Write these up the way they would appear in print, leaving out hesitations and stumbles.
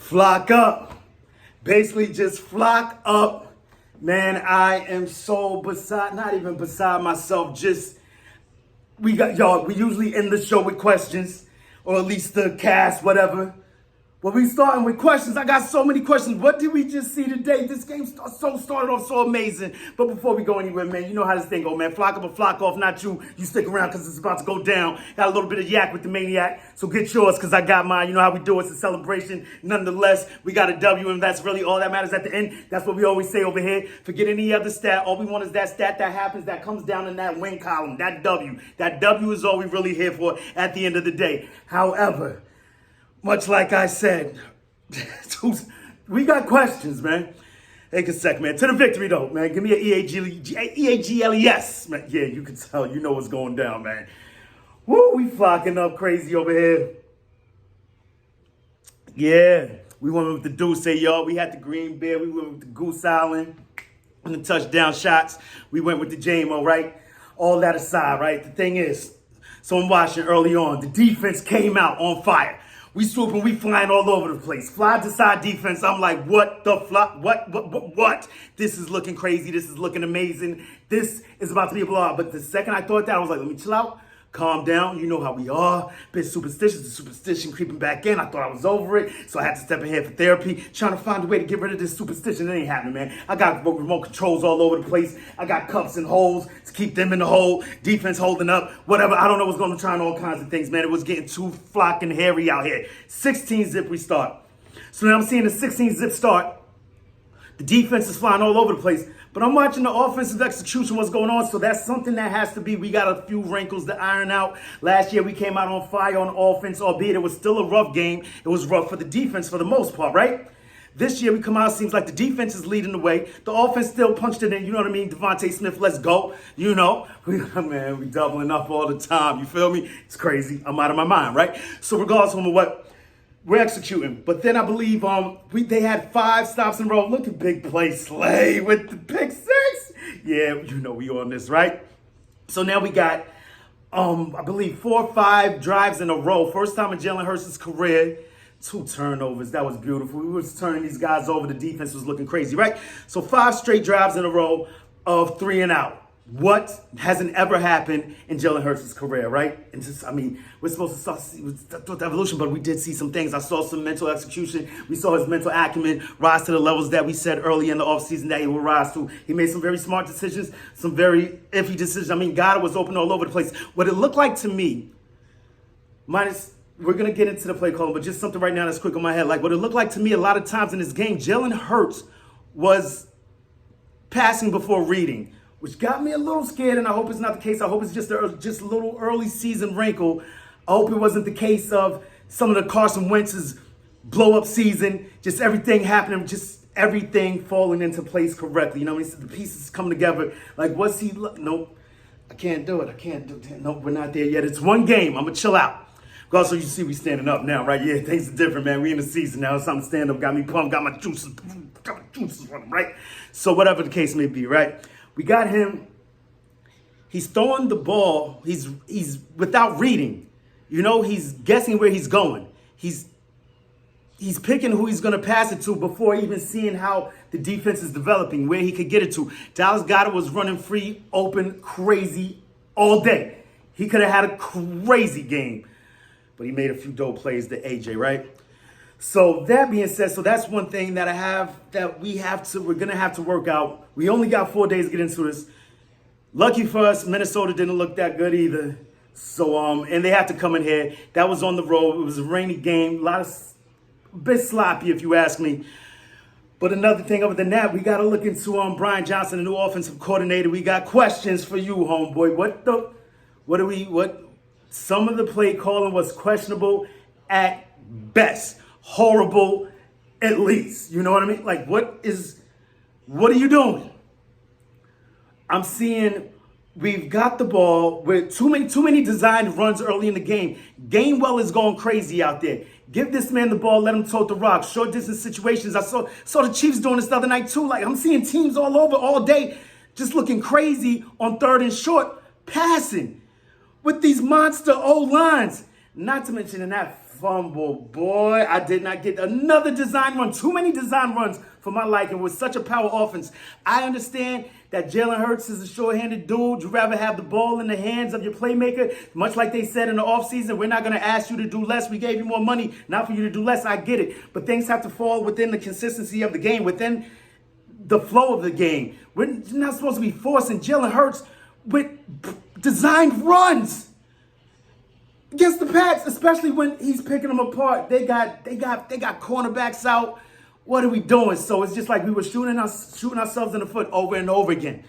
Flock up. Basically, just flock up. Man, I am so not even beside myself. We usually end the show with questions, or at least the cast, whatever. Well, we starting with questions. I got so many questions. What did we just see today? This game started off so amazing. But before we go anywhere, man, you know how this thing go, man. Flock up or flock off. Not you. You stick around because it's about to go down. Got a little bit of yak with the Maniac. So get yours because I got mine. You know how we do it. It's a celebration. Nonetheless, we got a W, and that's really all that matters at the end. That's what we always say over here. Forget any other stat. All we want is that stat that happens, that comes down in that win column, that W. That W is all we really here for at the end of the day. However, much like I said, we got questions, man. Take a sec, man. To the victory, though, man. Give me an EAGLES. Man, yeah, you can tell. You know what's going down, man. Woo, we flocking up crazy over here. Yeah, we went with the Deuce, y'all. We had the Green Bear. We went with the Goose Island and the touchdown shots. We went with the JMO, right? All that aside, right? The thing is, so I'm watching early on. The defense came out on fire. We swooping, we flying all over the place. Fly to side defense. I'm like, what the flop? What? This is looking crazy. This is looking amazing. This is about to be a blowout. But the second I thought that, I was like, let me chill out. Calm down. You know how we are. Bit superstitious. The superstition creeping back in. I thought I was over it. So I had to step ahead for therapy. Trying to find a way to get rid of this superstition. It ain't happening, man. I got remote controls all over the place. I got cups and holes to keep them in the hole. Defense holding up. Whatever. I don't know what's going to try on all kinds of things, man. It was getting too flocking hairy out here. 16 zip we start. So now I'm seeing the 16 zip start. The defense is flying all over the place. But I'm watching the offensive execution, what's going on. So that's something that has to be, we got a few wrinkles to iron out. Last year, we came out on fire on offense, albeit it was still a rough game. It was rough for the defense for the most part, right? This year, we come out, seems like the defense is leading the way. The offense still punched it in, you know what I mean? Devontae Smith, let's go. You know, we doubling up all the time. You feel me? It's crazy. I'm out of my mind, right? So regardless of what, we're executing. But then I believe they had 5 stops in a row. Look at big play Slay with the pick 6. Yeah, you know we on this, right? So now we got, I believe, 4 or 5 drives in a row. First time in Jalen Hurts' career. 2 turnovers. That was beautiful. We was turning these guys over. The defense was looking crazy, right? So 5 straight drives in a row of 3 and out. What hasn't ever happened in Jalen Hurts' career, right? And just, we're supposed to start the evolution, but we did see some things. I saw some mental execution. We saw his mental acumen rise to the levels that we said early in the offseason that he would rise to. He made some very smart decisions, some very iffy decisions. God was open all over the place. What it looked like to me, we're going to get into the play calling, but just something right now that's quick on my head. Like what it looked like to me a lot of times in this game, Jalen Hurts was passing before reading, which got me a little scared, and I hope it's not the case. I hope it's just a little early season wrinkle. I hope it wasn't the case of some of the Carson Wentz's blow-up season, just everything happening, just everything falling into place correctly. You know, the pieces come together. Like, what's he? Nope, I can't do it. Nope, we're not there yet. It's one game. I'm going to chill out. Also, you see we standing up now, right? Yeah, things are different, man. We in the season now. Something stand up got me pumped, got my juices running, right? So whatever the case may be, right? We got him. He's throwing the ball. He's without reading. You know, he's guessing where he's going. He's picking who he's going to pass it to before even seeing how the defense is developing, where he could get it to. Dallas Goedert was running free, open, crazy all day. He could have had a crazy game, but he made a few dope plays to AJ, right? So that being said, so that's one thing that we're going to have to work out. We only got 4 days to get into this. Lucky for us, Minnesota didn't look that good either. So, and they have to come in here. That was on the road. It was a rainy game. A bit sloppy if you ask me. But another thing other than that, we got to look into Brian Johnson, the new offensive coordinator. We got questions for you, homeboy. Some of the play calling was questionable at best. Horrible, at least. You know what I mean? Like, what are you doing? I'm seeing we've got the ball with too many designed runs early in the game. Gainwell is going crazy out there. Give this man the ball, let him tote the rock. Short distance situations. I saw the Chiefs doing this the other night too. Like, I'm seeing teams all over all day just looking crazy on 3rd and short, passing with these monster O-lines. Not to mention in that fumble. Boy, I did not get another design run. Too many design runs for my liking with such a power offense. I understand that Jalen Hurts is a short-handed dude. You'd rather have the ball in the hands of your playmaker. Much like they said in the offseason, we're not going to ask you to do less. We gave you more money, not for you to do less. I get it. But things have to fall within the consistency of the game, within the flow of the game. We're not supposed to be forcing Jalen Hurts with designed runs against the Pats, especially when he's picking them apart. They got cornerbacks out. What are we doing? So it's just like we were shooting ourselves in the foot over and over again.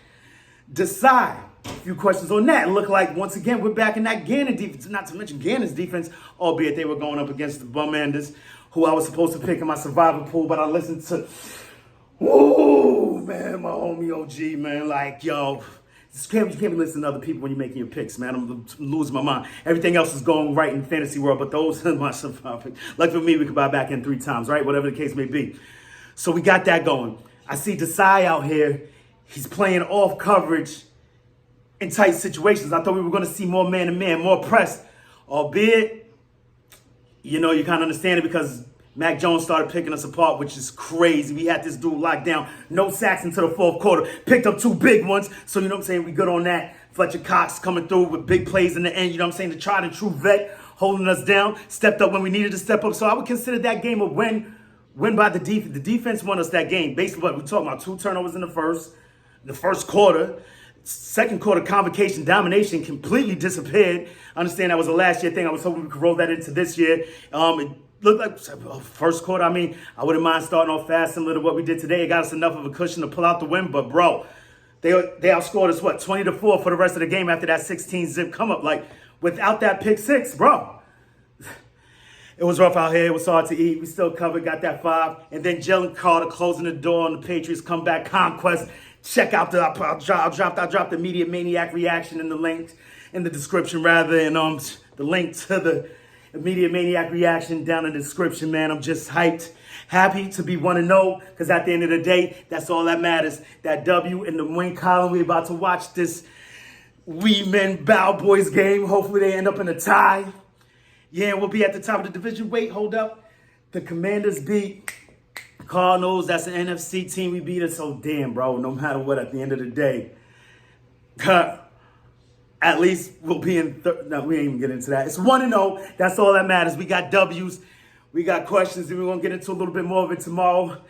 Decide. A few questions on that. Look like, once again, we're back in that Gannon defense. Not to mention Gannon's defense, albeit they were going up against the Bumanders, who I was supposed to pick in my survival pool, but I listened to, whoa, man, my homie OG, man, like, yo, you can't be listening to other people when you're making your picks, man. I'm losing my mind. Everything else is going right in the fantasy world, but those are my survival picks. Like for me, we could buy back in 3 times, right? Whatever the case may be. So we got that going. I see Desai out here. He's playing off coverage in tight situations. I thought we were going to see more man-to-man, more press. Albeit, you know, you kind of understand it because Mac Jones started picking us apart, which is crazy. We had this dude locked down. No sacks until the 4th quarter. Picked up 2 big ones. So, you know what I'm saying? We good on that. Fletcher Cox coming through with big plays in the end. You know what I'm saying? The tried and true vet holding us down. Stepped up when we needed to step up. So I would consider that game a win by the defense. The defense won us that game. Basically, what we're talking about, 2 turnovers in the first quarter. Second quarter convocation domination completely disappeared. I understand that was a last year thing. I was hoping we could roll that into this year. It looked like first quarter. I mean, I wouldn't mind starting off fast similar to what we did today. It got us enough of a cushion to pull out the win. But bro, they outscored us 20-4 for the rest of the game after that 16-zip come up. Like without that pick 6, bro. It was rough out here. It was hard to eat. We still covered, got that 5. And then Jalen Carter closing the door on the Patriots comeback conquest. Check out I'll drop the immediate Maniac reaction in the link, in the description rather, and the link to the immediate Maniac reaction down in the description, man. I'm just hyped, happy to be 1-0, because at the end of the day, that's all that matters. That W in the win column. We're about to watch this We Men Bow Boys game. Hopefully they end up in a tie. Yeah, we'll be at the top of the division. Wait, hold up. The Commanders beat Cardinals. That's an NFC team. We beat us. So damn, bro, no matter what, at the end of the day, at least we'll be in no, we ain't even get into that. It's 1-0. That's all that matters. We got W's. We got questions, and we're going to get into a little bit more of it tomorrow.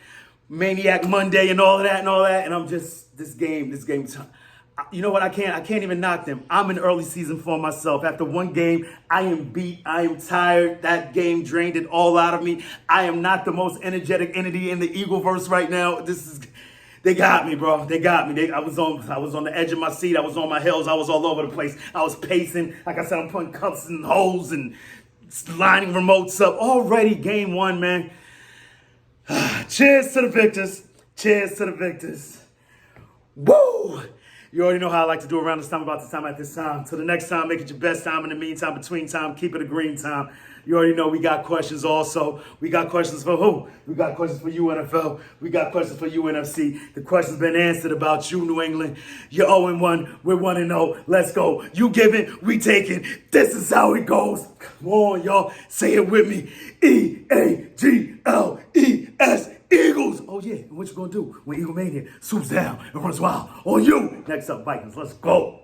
Maniac Monday and all of that. And I'm just, this game. You know what? I can't even knock them. I'm in early season form myself. After one game, I am beat. I am tired. That game drained it all out of me. I am not the most energetic entity in the Eagleverse right now. They got me, bro. They got me. I was on the edge of my seat. I was on my heels. I was all over the place. I was pacing. Like I said, I'm putting cups in holes and lining remotes up. Already game 1, man. Cheers to the victors. Cheers to the victors. Woo! You already know how I like to do around this time, about this time, at this time. Till the next time, make it your best time. In the meantime, between time, keep it a green time. You already know we got questions also. We got questions for who? We got questions for you, NFL. We got questions for you, NFC. The question's been answered about you, New England. You're 0-1. We're 1-0. Let's go. You giving, we taking. This is how it goes. Come on, y'all. Say it with me. E-A-G-L-E-S. Eagles. Oh, yeah. And what you going to do when Eagle Mania swoops down and runs wild on you? Next up, Vikings. Let's go.